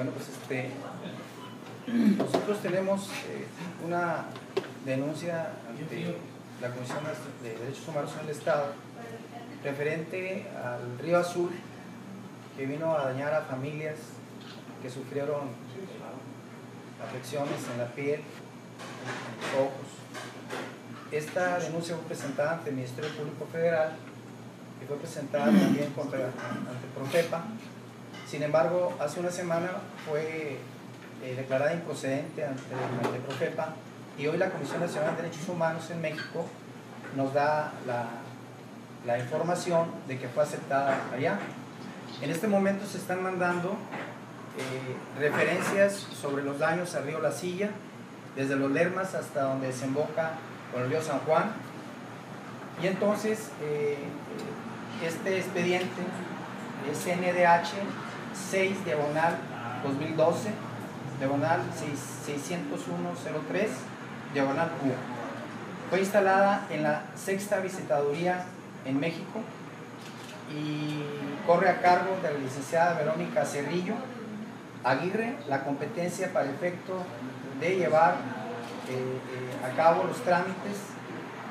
Bueno, pues nosotros tenemos una denuncia ante la Comisión de Derechos Humanos en el Estado referente al Río Azul, que vino a dañar a familias que sufrieron afecciones en la piel, en los ojos. Esta denuncia fue presentada ante el Ministerio Público Federal y fue presentada también ante Profepa. Sin embargo, hace una semana fue declarada improcedente ante Profepa, y hoy la Comisión Nacional de Derechos Humanos en México nos da la información de que fue aceptada allá. En este momento se están mandando referencias sobre los daños al río La Silla, desde los Lermas hasta donde desemboca con el río San Juan. Y entonces este expediente es NDH 6/2012, diagonal 60103, diagonal Q. Fue instalada en la 6ª Visitaduría en México y corre a cargo de la licenciada Verónica Cerrillo Aguirre la competencia para efecto de llevar a cabo los trámites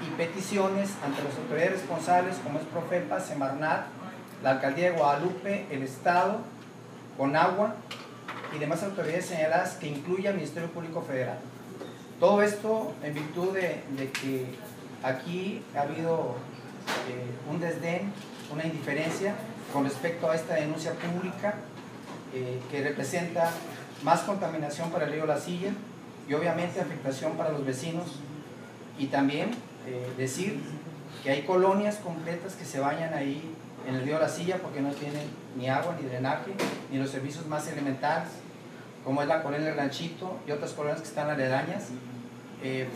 y peticiones ante las autoridades responsables, como es Profepa, Semarnat, la Alcaldía de Guadalupe, el Estado, Conagua y demás autoridades señaladas, que incluye al Ministerio Público Federal. Todo esto en virtud de que aquí ha habido un desdén, una indiferencia con respecto a esta denuncia pública que representa más contaminación para el río La Silla y obviamente afectación para los vecinos, y también decir que hay colonias completas que se bañan ahí en el río La Silla porque no tienen ni agua, ni drenaje, ni los servicios más elementales, como es la colonia El Ranchito y otras colonias que están aledañas,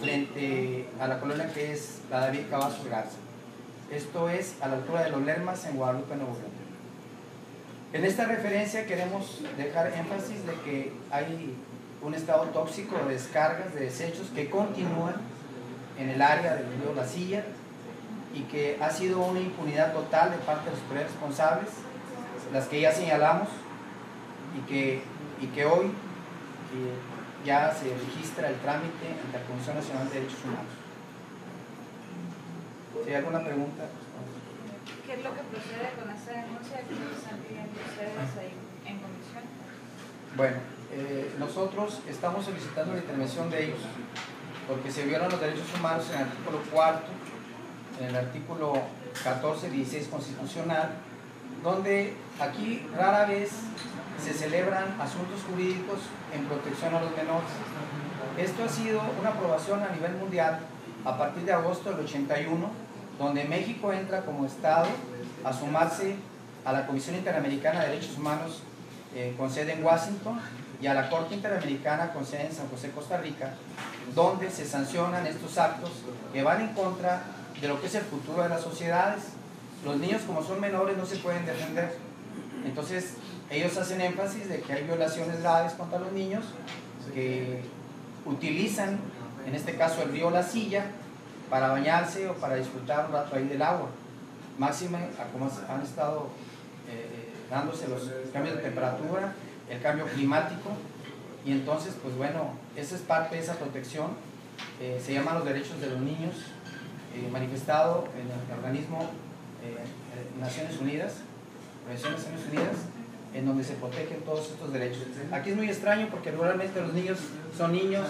frente a la colonia que es la David Cavazos Garza. Esto es a la altura de los Lermas, en Guadalupe, Nuevo León. En esta referencia queremos dejar énfasis de que hay un estado tóxico de descargas, de desechos que continúan en el área del río La Silla, y que ha sido una impunidad total de parte de los autoridades responsables, las que ya señalamos, y que hoy ya se registra el trámite ante la Comisión Nacional de Derechos Humanos. Si hay alguna pregunta. ¿Qué es lo que procede con esta denuncia que nos están pidiendo ustedes ahí en comisión? Bueno, nosotros estamos solicitando la intervención de ellos porque se violan los derechos humanos en el artículo 4, en el artículo 14, 16 constitucional, donde aquí rara vez se celebran asuntos jurídicos en protección a los menores. Esto ha sido una aprobación a nivel mundial a partir de agosto del 81, donde México entra como Estado a sumarse a la Comisión Interamericana de Derechos Humanos con sede en Washington, y a la Corte Interamericana con sede en San José, Costa Rica, donde se sancionan estos actos que van en contra de lo que es el futuro de las sociedades. Los niños, como son menores, no se pueden defender. Entonces ellos hacen énfasis de que hay violaciones graves contra los niños que utilizan, en este caso el río La Silla, para bañarse o para disfrutar un rato ahí del agua. Máxime a como han estado dándose los cambios de temperatura, el cambio climático, y entonces pues bueno, esa es parte de esa protección. Se llaman los derechos de los niños, manifestado en el organismo Naciones Unidas, Organización de Naciones Unidas, en donde se protegen todos estos derechos. Aquí es muy extraño porque regularmente los niños son niños,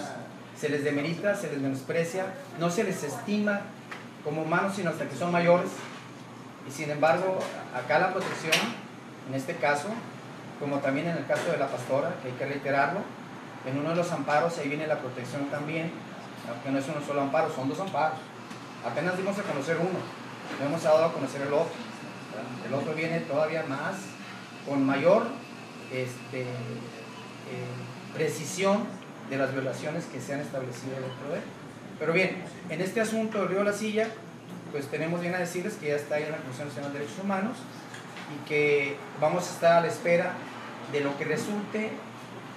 se les demerita, se les menosprecia, no se les estima como humanos sino hasta que son mayores, y sin embargo acá la protección, en este caso, como también en el caso de la pastora, que hay que reiterarlo, en uno de los amparos ahí viene la protección también, aunque no es uno solo amparo, son 2 amparos. Apenas dimos a conocer uno, no hemos dado a conocer el otro. El otro viene todavía más, con mayor precisión de las violaciones que se han establecido dentro de él. Pero bien, en este asunto del río La Silla, pues tenemos bien a decirles que ya está ahí en la Comisión Nacional de Derechos Humanos, y que vamos a estar a la espera de lo que resulte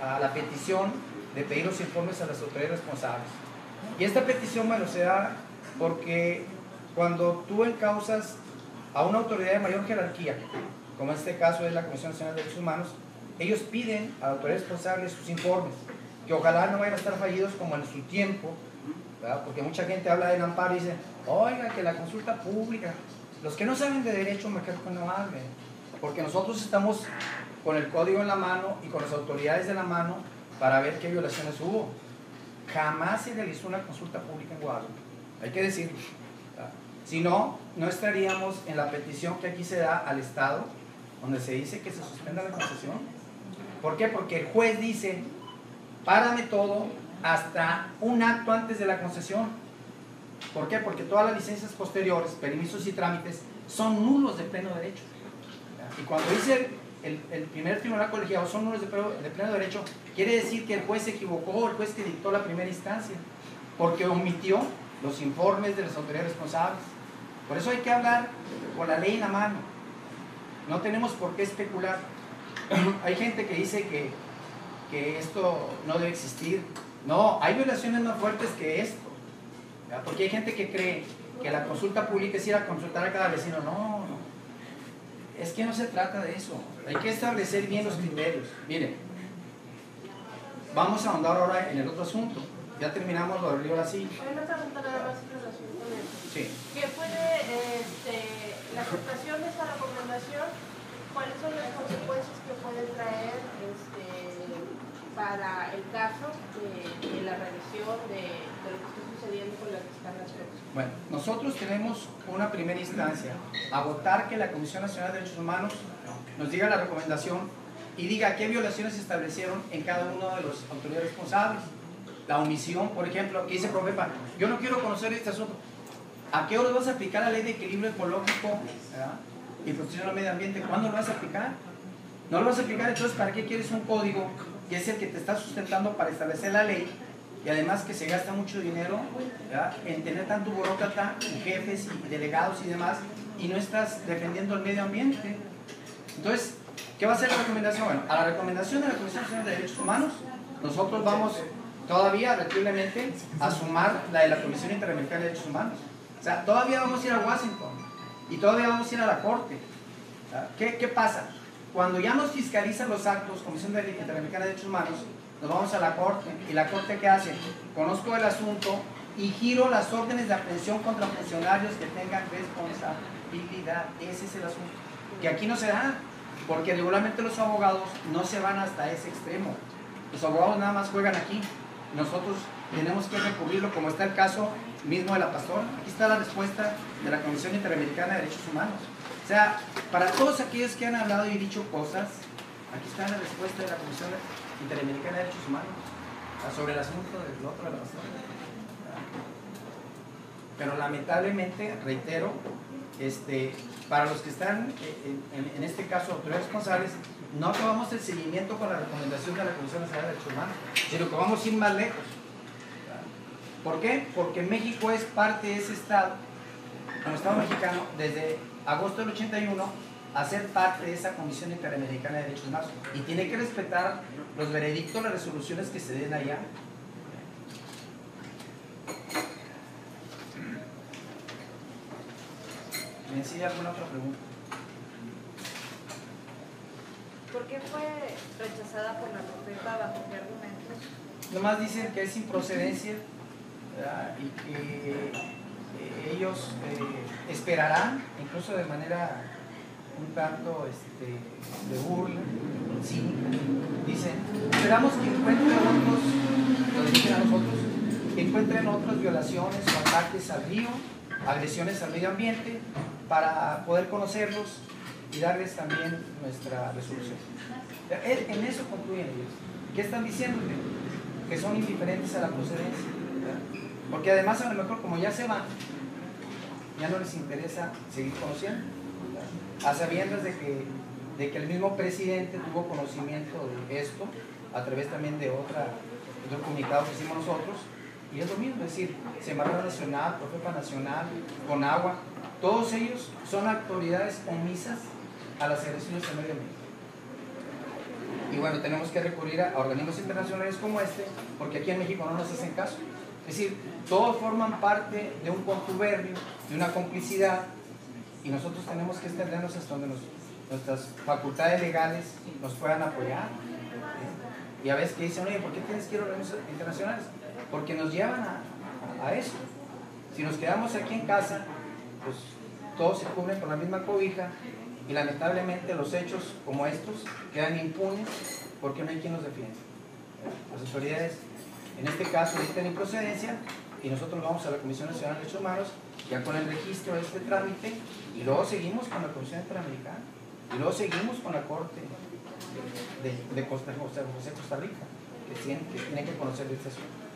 a la petición de pedir los informes a las autoridades responsables. Y esta petición, bueno, se da porque cuando tú encausas a una autoridad de mayor jerarquía, como en este caso es la Comisión Nacional de Derechos Humanos, ellos piden a la autoridad responsable sus informes, que ojalá no vayan a estar fallidos como en su tiempo, ¿verdad? Porque mucha gente habla del amparo y dice, oiga, que la consulta pública, los que no saben de derecho mejor que no hablen, porque nosotros estamos con el código en la mano y con las autoridades de la mano para ver qué violaciones hubo. Jamás se realizó una consulta pública en Guadalupe, hay que decirlo, ¿verdad? Si no, no estaríamos en la petición que aquí se da al Estado, donde se dice que se suspenda la concesión. ¿Por qué? Porque el juez dice, párame todo hasta un acto antes de la concesión. ¿Por qué? Porque todas las licencias posteriores, permisos y trámites son nulos de pleno derecho. Y cuando dice el primer tribunal colegiado son nulos de pleno derecho, quiere decir que el juez se equivocó, el juez que dictó la primera instancia, porque omitió los informes de las autoridades responsables. Por eso hay que hablar con la ley en la mano. No tenemos por qué especular. Hay gente que dice que esto no debe existir. No, hay violaciones más fuertes que esto. ¿Verdad? Porque hay gente que cree que la consulta pública es ir a consultar a cada vecino. No, no. Es que no se trata de eso. Hay que establecer bien los criterios. Miren, vamos a ahondar ahora en el otro asunto. Ya terminamos lo del río La Silla. Hay una pregunta nada más en relación con eso. Sí. ¿Qué puede, la aceptación de esta recomendación, cuáles son las consecuencias que puede traer para el caso de la revisión de lo que está sucediendo con las descargas? Bueno, nosotros tenemos una primera instancia a votar que la Comisión Nacional de Derechos Humanos nos diga la recomendación y diga qué violaciones se establecieron en cada uno de los autoridades responsables. La omisión, por ejemplo, que dice Profepa, yo no quiero conocer este asunto. ¿A qué hora vas a aplicar la ley de equilibrio ecológico, ¿verdad? Y protección al medio ambiente? ¿Cuándo lo vas a aplicar? No lo vas a aplicar, entonces ¿para qué quieres un código que es el que te está sustentando para establecer la ley? Y además que se gasta mucho dinero, ¿verdad?, en tener tanto burócrata y jefes y delegados y demás, y no estás defendiendo el medio ambiente. Entonces, ¿qué va a ser la recomendación? Bueno, a la recomendación de la Comisión Nacional de Derechos Humanos, nosotros vamos todavía relativamente a sumar la de la Comisión Interamericana de Derechos Humanos. O sea, todavía vamos a ir a Washington y todavía vamos a ir a la Corte. ¿Qué pasa? Cuando ya nos fiscalizan los actos, Comisión Interamericana de Derechos Humanos, nos vamos a la Corte. ¿Y la Corte qué hace? Conozco el asunto y giro las órdenes de aprehensión contra funcionarios que tengan responsabilidad. Ese es el asunto. Que aquí no se da, porque regularmente los abogados no se van hasta ese extremo. Los abogados nada más juegan aquí. Nosotros tenemos que recurrirlo, como está el caso mismo de la pastora. Aquí está la respuesta de la Comisión Interamericana de Derechos Humanos. O sea, para todos aquellos que han hablado y dicho cosas, aquí está la respuesta de la Comisión Interamericana de Derechos Humanos sobre el asunto del otro de la pastora. Pero lamentablemente, reitero, para los que están en este caso autoridades responsables, no acabamos el seguimiento con la recomendación de la Comisión Nacional de Derechos Humanos, sino que vamos a ir más lejos. ¿Por qué? Porque México es parte de ese Estado, como Estado mexicano, desde agosto del 81, a ser parte de esa Comisión Interamericana de Derechos Humanos, y tiene que respetar los veredictos, las resoluciones que se den allá. ¿Me sigue alguna otra pregunta? ¿Por qué fue rechazada por la Profepa? ¿Bajo qué argumentos? Nomás dicen que es sin procedencia, ¿verdad? Y que ellos esperarán, incluso de manera un tanto de burla, cínica. Dicen, esperamos que encuentren otros, lo dicen a nosotros, que encuentren otras violaciones o ataques al río, agresiones al medio ambiente, para poder conocerlos y darles también nuestra resolución. En eso concluyen ellos. ¿Qué están diciendo? Que son indiferentes a la procedencia, ¿verdad? Porque además a lo mejor como ya se van, ya no les interesa seguir conociendo, ¿verdad? A sabiendas de que el mismo presidente tuvo conocimiento de esto a través también de otro comunicado que hicimos nosotros, y es lo mismo, es decir, Semarnat Nacional, Profepa Nacional, Conagua, todos ellos son autoridades omisas a las agresiones al medio ambiente. Y bueno, tenemos que recurrir a organismos internacionales como porque aquí en México no nos hacen caso. Es decir, todos forman parte de un contubernio, de una complicidad, y nosotros tenemos que extendernos hasta donde nos nuestras facultades legales nos puedan apoyar. Y a veces que dicen, oye, ¿por qué tienes que ir a organismos internacionales? Porque nos llevan a eso. Si nos quedamos aquí en casa, pues todos se cubren con la misma cobija y lamentablemente los hechos como estos quedan impunes porque no hay quien los defienda. Las autoridades, en este caso, dictan improcedencia y nosotros vamos a la Comisión Nacional de Derechos Humanos ya con el registro de este trámite y luego seguimos con la Comisión Interamericana y luego seguimos con la Corte de Costa Rica, que tiene que conocer de este asunto.